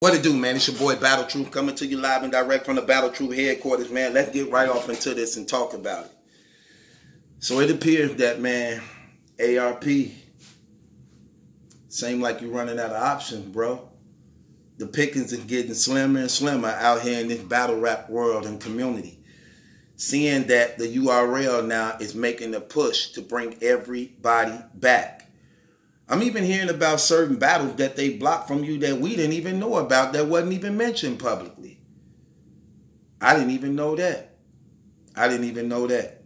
What it do, man? It's your boy Battle Truth coming to you live and direct from the Battle Truth headquarters, man. Let's get right off into this and talk about it. So it appears that, man, ARP seem like you're running out of options, bro. The pickings are getting slimmer and slimmer out here in this battle rap world and community. Seeing that the URL now is making a push to bring everybody back. I'm even hearing about certain battles that they blocked from you that we didn't even know about, that wasn't even mentioned publicly. I didn't even know that. I didn't even know that.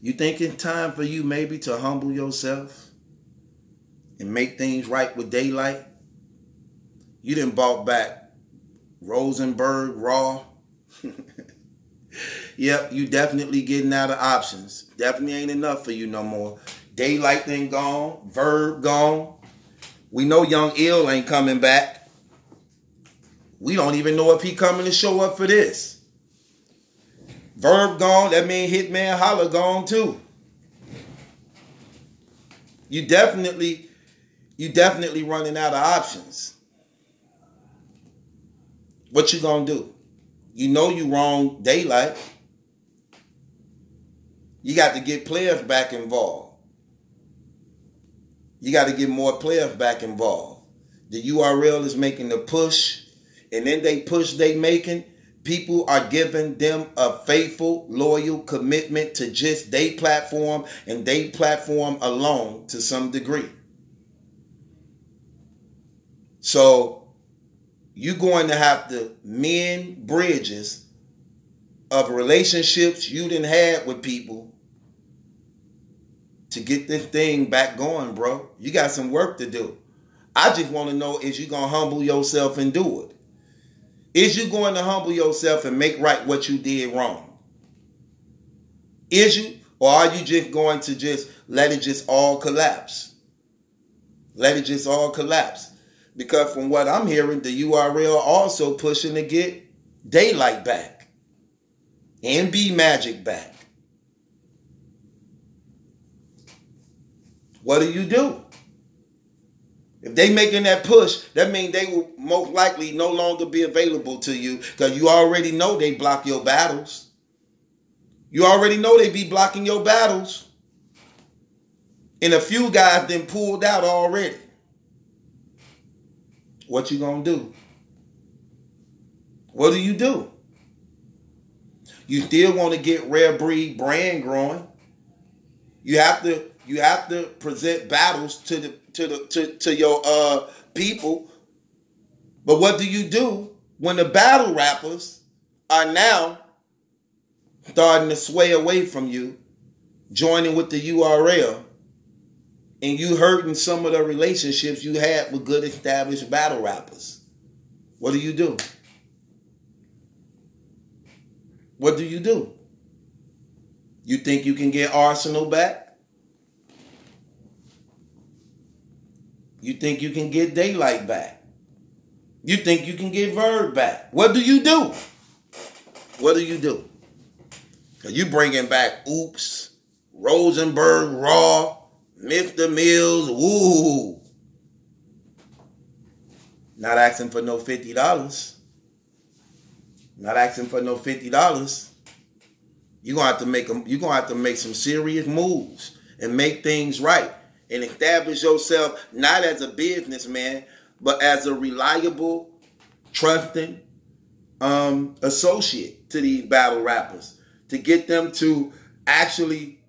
You think it's time for you maybe to humble yourself and make things right with Daylyt? You done bought back Rosenberg, Raw. Yep, you definitely getting out of options. Definitely ain't enough for you no more. Daylyt thing gone. Verb gone. We know Young Ill ain't coming back. We don't even know if he coming to show up for this. Verb gone. That mean Hitman Holla gone too. You definitely running out of options. What you gonna do? You know you wrong Daylyt. You got to get players back involved. You got to get more players back involved. The URL is making the push, and then they push they making. People are giving them a faithful, loyal commitment to just their platform and their platform alone to some degree. So you're going to have to mend bridges of relationships you done had with people to get this thing back going, bro. You got some work to do. I just want to know, is you going to humble yourself and do it? Is you going to humble yourself and make right what you did wrong? Is you? Or are you just going to just let it just all collapse? Let it just all collapse. Because from what I'm hearing, the URL also pushing to get Daylyt back. And B Magic back. What do you do? If they making that push, that means they will most likely no longer be available to you because you already know they block your battles. You already know they be blocking your battles. And a few guys then pulled out already. What you gonna do? What do you do? You still want to get rare breed brand growing. You have to present battles to your people. But what do you do when the battle rappers are now starting to sway away from you, joining with the URL, and you hurting some of the relationships you had with good established battle rappers? What do you do? What do you do? You think you can get Arsenal back? You think you can get Daylyt back? You think you can get Verb back? What do you do? What do you do? Because you bringing back Oops, Rosenberg, Raw, Mr. Mills, woo. Not asking for no $50. Not asking for no $50. You're gonna have to make some serious moves and make things right and establish yourself not as a businessman, but as a reliable, trusting associate to these battle rappers, to get them to actually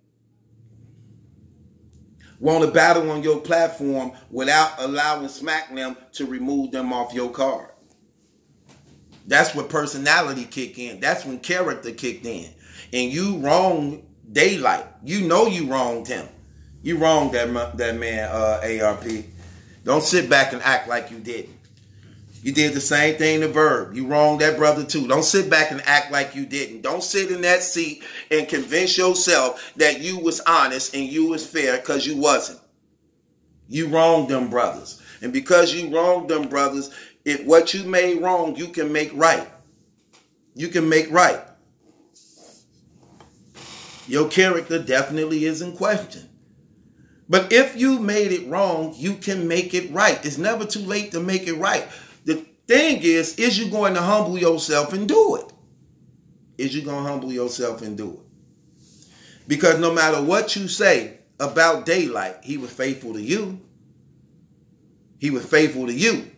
want to battle on your platform without allowing Smack them to remove them off your card. That's where personality kick in. That's when character kicked in. And you wronged Daylyt. You know you wronged him. You wronged that man, ARP. Don't sit back and act like you didn't. You did the same thing to Verb. You wronged that brother too. Don't sit back and act like you didn't. Don't sit in that seat and convince yourself that you was honest and you was fair, because you wasn't. You wronged them brothers. And because you wronged them brothers, if what you made wrong, you can make right. You can make right. Your character definitely is in question. But if you made it wrong, you can make it right. It's never too late to make it right. The thing is you going to humble yourself and do it? Is you going to humble yourself and do it? Because no matter what you say about Daylyt, he was faithful to you. He was faithful to you.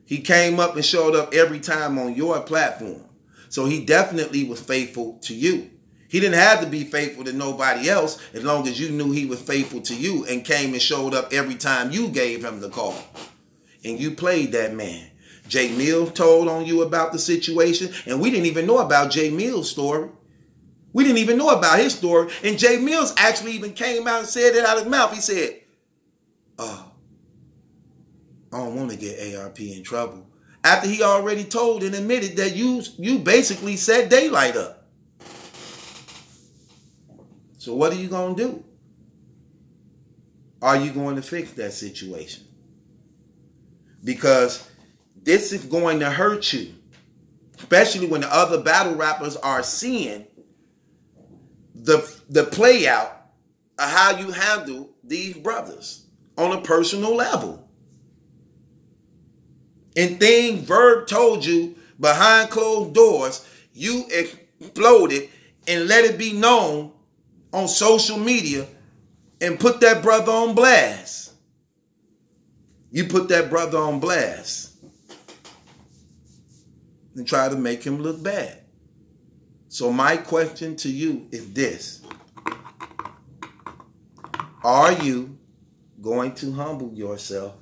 He came up and showed up every time on your platform. So he definitely was faithful to you. He didn't have to be faithful to nobody else as long as you knew he was faithful to you and came and showed up every time you gave him the call. And you played that man. Jay Mills told on you about the situation, and we didn't even know about Jay Mills' story. We didn't even know about his story. And Jay Mills actually even came out and said it out of his mouth. He said, I don't want to get ARP in trouble. After he already told and admitted that you basically set Daylyt up. So what are you going to do? Are you going to fix that situation? Because this is going to hurt you. Especially when the other battle rappers are seeing the play out of how you handle these brothers on a personal level. And things Verb told you behind closed doors, you exploded and let it be known on social media and put that brother on blast. You put that brother on blast and try to make him look bad. So my question to you is this. Are you going to humble yourself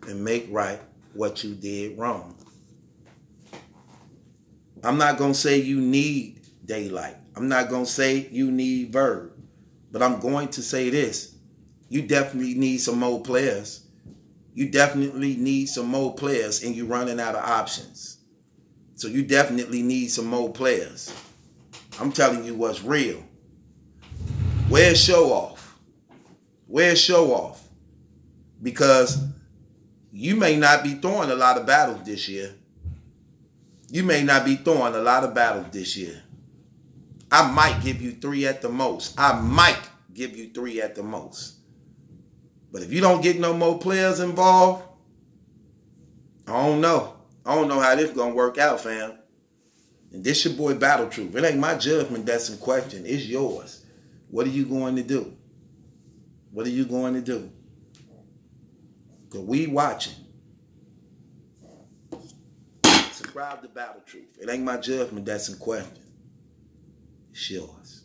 and make right what you did wrong? I'm not going to say you need Daylyt. I'm not going to say you need Verb. But I'm going to say this. You definitely need some more players. You definitely need some more players, and you're running out of options. So you definitely need some more players. I'm telling you what's real. Where's Show Off? Where's Show Off? Because you may not be throwing a lot of battles this year. You may not be throwing a lot of battles this year. I might give you 3 at the most. I might give you 3 at the most. But if you don't get no more players involved, I don't know. I don't know how this is going to work out, fam. And this your boy Battle Truth. It ain't my judgment that's in question. It's yours. What are you going to do? What are you going to do? Because we watching. Subscribe to Battle Truth. It ain't my judgment that's in question. It's yours.